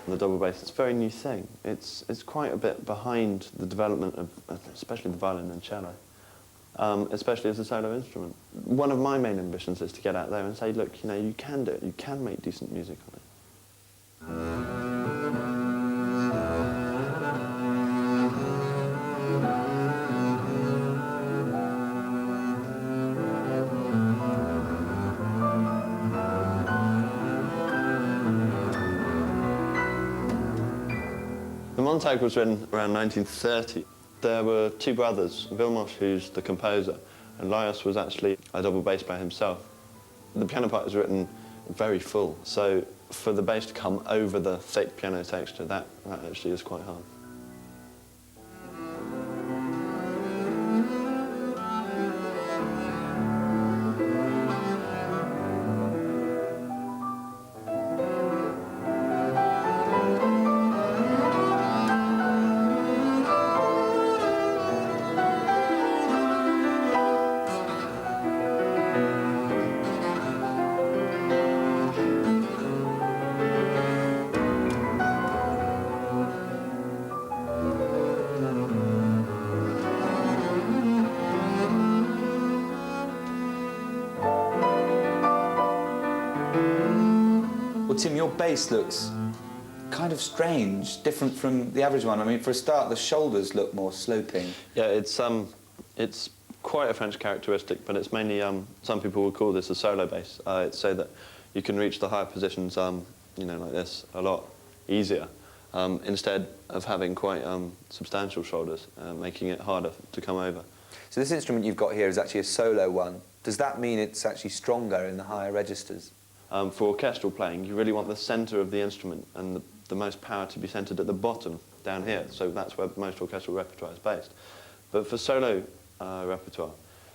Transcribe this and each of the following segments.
the double bass. It's a very new thing. It's quite a bit behind the development of, especially the violin and cello, especially as a solo instrument. One of my main ambitions is to get out there and say, look, you know, you can do it. You can make decent music on it. The Montage was written around 1930. There were two brothers, Vilmos, who's the composer, and Laios was actually a double bass player himself. The piano part is written very full, so for the bass to come over the thick piano texture, that actually is quite hard. Well, Tim, your bass looks kind of strange, different from the average one. I mean, for a start, the shoulders look more sloping. Yeah, it's quite a French characteristic, but it's mainly, some people would call this a solo bass. It's so that you can reach the higher positions, you know, like this, a lot easier, instead of having quite substantial shoulders, making it harder to come over. So this instrument you've got here is actually a solo one. Does that mean it's actually stronger in the higher registers? For orchestral playing, you really want the centre of the instrument and the most power to be centred at the bottom, down here, so that's where most orchestral repertoire is based. But for solo repertoire,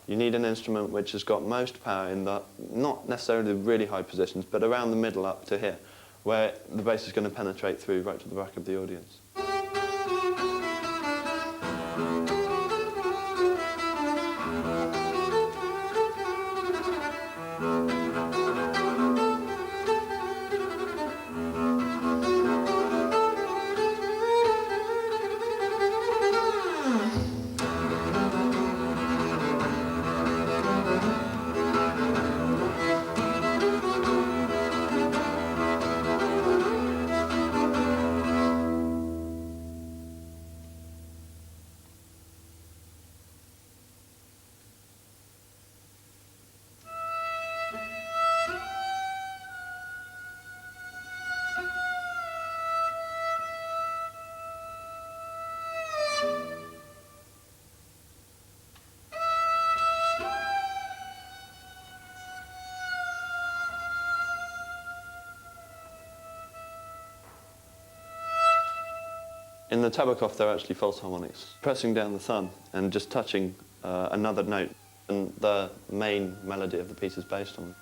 you need an instrument which has got most power in the, not necessarily the really high positions, but around the middle up to here, where the bass is going to penetrate through right to the back of the audience. In the Tabakov, they're actually false harmonics. Pressing down the thumb and just touching another note, and the main melody of the piece is based on.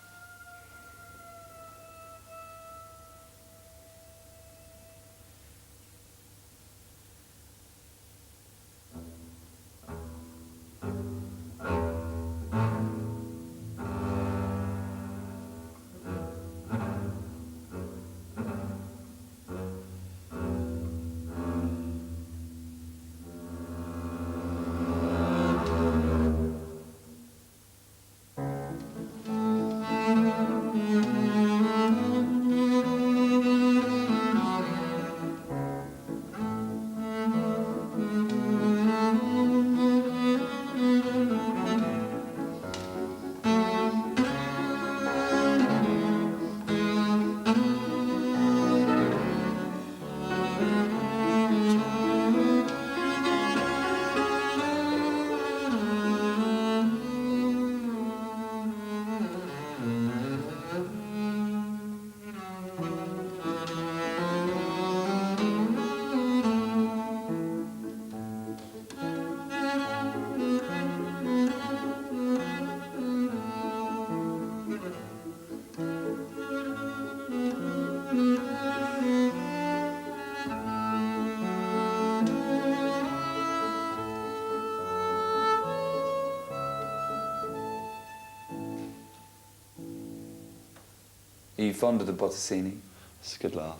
Are you fond of the Bottesini? It's a good laugh.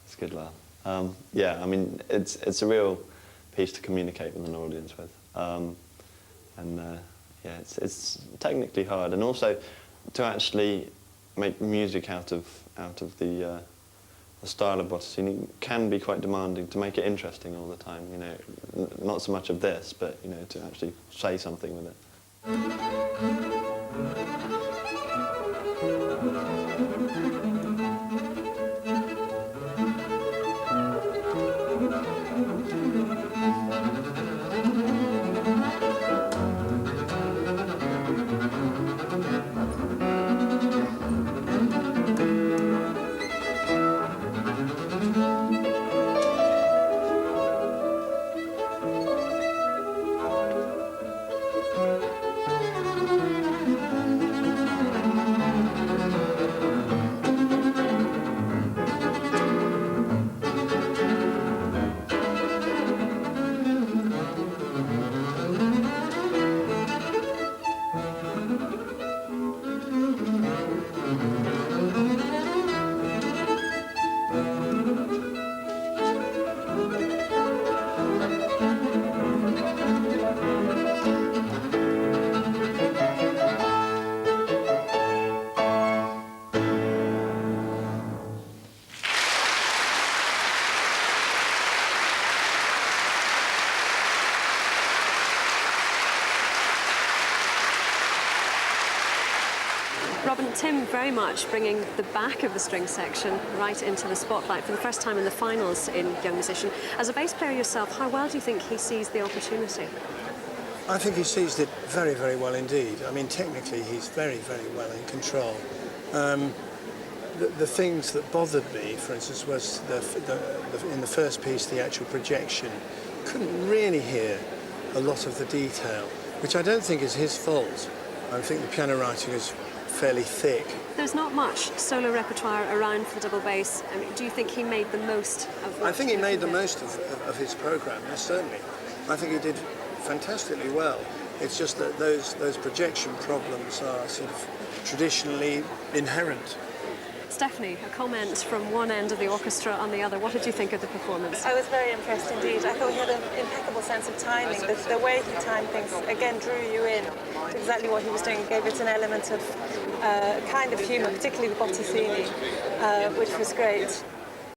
It's a good laugh. Yeah, I mean, it's a real piece to communicate with an audience with. Yeah, it's technically hard, and also to actually make music out of the style of Botticini can be quite demanding, to make it interesting all the time. You know, not so much of this, but you know, to actually say something with it. Robin, Tim very much bringing the back of the string section right into the spotlight for the first time in the finals in Young Musician. As a bass player yourself, how well do you think he sees the opportunity? I think he seized it very, very well indeed. I mean, technically, he's very, very well in control. The things that bothered me, for instance, was in the first piece, the actual projection. Couldn't really hear a lot of the detail, which I don't think is his fault. I think the piano writing is fairly thick. There's not much solo repertoire around for the double bass. I mean, do you think he made the most of what I think he made the most of his programme, yes, certainly. I think he did fantastically well. It's just that those projection problems are sort of traditionally inherent. Stephanie, a comment from one end of the orchestra on the other. What did you think of the performance? I was very impressed indeed. I thought he had an impeccable sense of timing. The way he timed things, again, drew you in to exactly what he was doing. Gave it an element of kind of humour, particularly with Botticini, which was great.